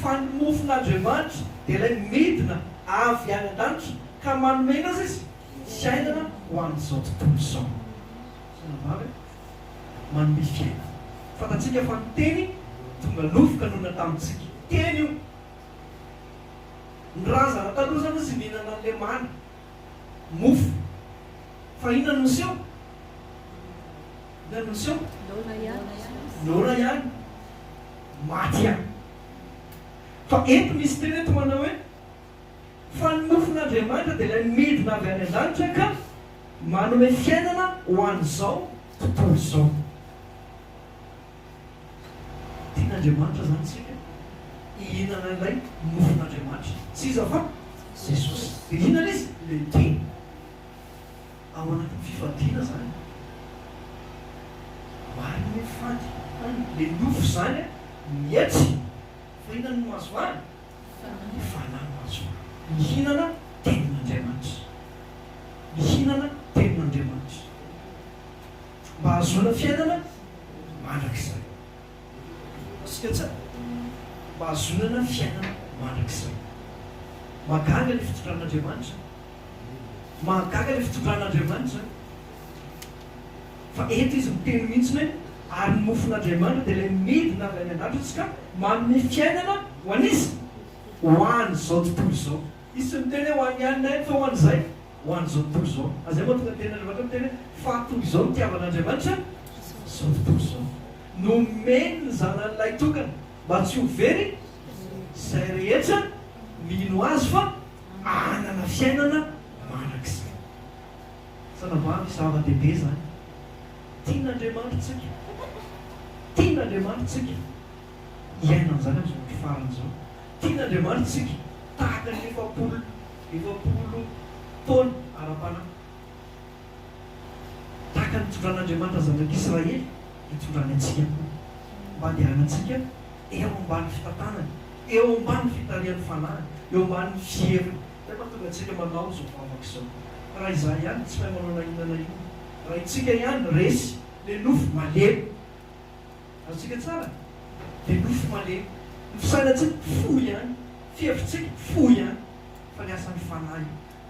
fa ny mofon'Andriamanitra dia ilay midina avy any an-danitra ka manomena azy izy fiainana ho an'izao tontolo izao. Sanavavy manome fiainana. Fantatsika fa ny teny tonga nofoka nona tamintsika. Teny io. Ny razana taloha zany izy mihinana an'ilay mana mofo. Fa inona no seho? Inona no seho? Noana ihany. Maty ihany. Fa eto misy teny eto manao hoe fa ny mofon'Andriamanitra dia ilay midina avy any an-danitra ka manome fiainana ho an'izao tontolo izao. Tian'Andriamanitra zany tsika ihinana ilay mofon'Andriamanitra. Tsy iza fa Jesosy. Dia ihinana izy ilay teny. Ao anatin'ny fifadiana zany. Marina hoe fady. Ilay nofo zany mihitsy. Fa inona no mahazo azy? Ny fanahy mahazo azy. Mihinana tenin'Andriamanitra. Mihinana tenin'Andriamanitra. Mba hahazoana fiainana mandrakizay. Asika tsara. Mba hahazoana fiainana mandrakizay. Mahagaga ilay fitondran'Andriamanitra. Mahagaga ilay fitondran'Andriamanitra. Fa eto izy miteny mihitsy hoe ary ny mofon'Andriamanitra dia ilay midina avy any an-danitra tsika manome fiainana ho an'izy ho an'izao tontolo izao. Izy tsy miteny hoe ho any ihany na fa ho an'izay ho an'izao tontolo izao. Azay moa tonga tenin'Andriamanitra miteny hoe fa toy izao no tiavan'Andriamanitra izao tontolo izao. Nomeny ny zanan'ilay tokana mba tsy ho very izay rehetra mino azy fa anana fiainana mandrakizay. Sanavavy zava-dehibe zany. Tian'Andriamanitra tsika. Tian'Andriamanitra tsika iaina amin'izany amin'izao fifarana izao. Tian'Andriamanitra tsika tahaka ny efapolo taona ara-panahy. Tahaka ny tondran'Andriamanitra zanak'Israely hitondrany antsika mba andehanantsika eo ambany fitantanany, eo ambany fitarian'ny fanahy, eo ambany fiery. Nefa tonga antsika manao izao vavaka izao. Raha izaho ihany tsy mahay manao na inona na inona. Raha itsika ihany resy le nofo malemy. Azontsika tsara? Le nofo malemy. Ny fisainantsika fo ihany. Fihevintsika fo ihany. Fa ny asan'ny fanahy,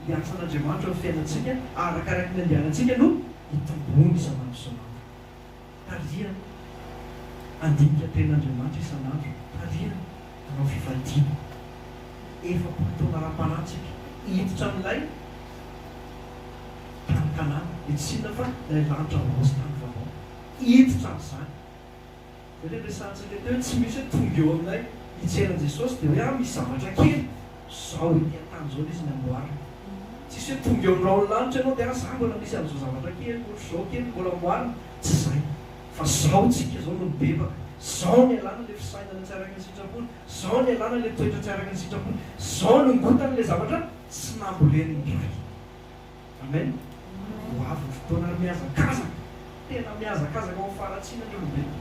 ny asan'Andriamanitra amin'ny fiainantsika arakaraka ny andehanantsika no hitombony isan'andro isan'andro. Tariana andinika tenin'Andriamanitra isan'andro. Tariana manao fivadiana. Efapolo taona ara-panahytsika hiditra amin'ilay tany Kanana. Tsy inona fa ilay lanitra rozy tany vaovao. Hiditra amin'izany. Dia ilay resantsika teo hoe tsy misy hoe tonga eo amin'ilay hitseran'i Jesosy dia hoe misy zavatra kely. Zao ity an-tany izao ilay izy ny amboarina. Tsisy hoe tonga eo amin'irao ny lanitra ianao dia zao mbola misy an'izao zavatra kely, zao kely mbola amboarina. Tsy izay. Fa zao tsika zao no mibebaka. Zao ny alàna ilay fisainana tsy araka ny sitrapony. Zao ny alàna ilay toetra tsy araka ny sitrapony. Zao no ngotana ilay zavatra tsy namboleny indray. Amen. Ho avy ny fotoana ary mihazakazaka. Tena mihazakazaka ao faratsiana ny olombelona.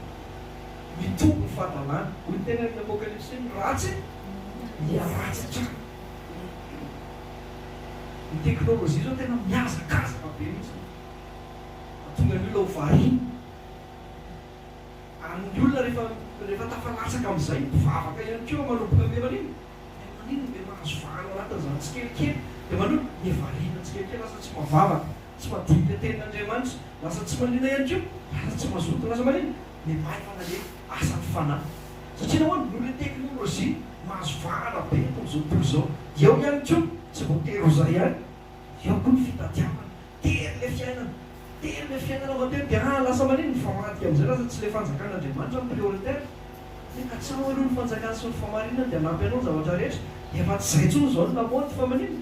Mitombo ny fahadalàna. Hoy ny tena amin'ny Apokalipsy ny ratsy ratsy tsara. Ny teknôlôjia zao tena mihazakazaka be mihitsy. Tonga ny olona ho variana. Ary ny olona rehefa tafalatsaka amin'izay mivavaka ihany koa manomboka ame manino. Manino dia mahazo vahana anatin'izany tsikelikely. Dia manino ny variana tsikelikely lasa tsy mavavaka. Tsy madinika tenin'Andriamanitra. Lasa tsy manina ihany koa. Lasa tsy mazoto. Lasa manino ny maivana le asan'ny fanahy. Satria nahoana noho le teknôlôjia mahazo vahana be amin'izao tontolo izao. Eo ihany koa tsy voatery ho izay ihany. Eo koa ny fitadiavana. Tery le fiainana. Tery le fiainana matery dia lasa manino ny famadika amin'izay lasa tsy le fanjakan'Andriamanitra ny prioritaire. Ka tsy aloha ny fanjakana sy ny famarinana dia hanampy anao ny zavatra rehetra. Efa tsy izay intsony izao ny lamaody fa manino.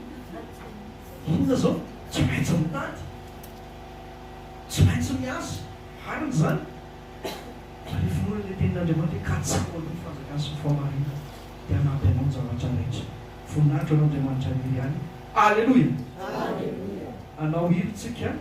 Inona izao? Tsy maintsy mitady. Tsy maintsy miasa. Marina izany. Ary finoana ilay tenin'Andriamanitra ka tsy aloha ny fanjakana sy ny famarinana dia hanampy anao ny zavatra rehetra. Voninahitra an'Andriamanitra iry ihany. Alleluia. Anao hiri tsika.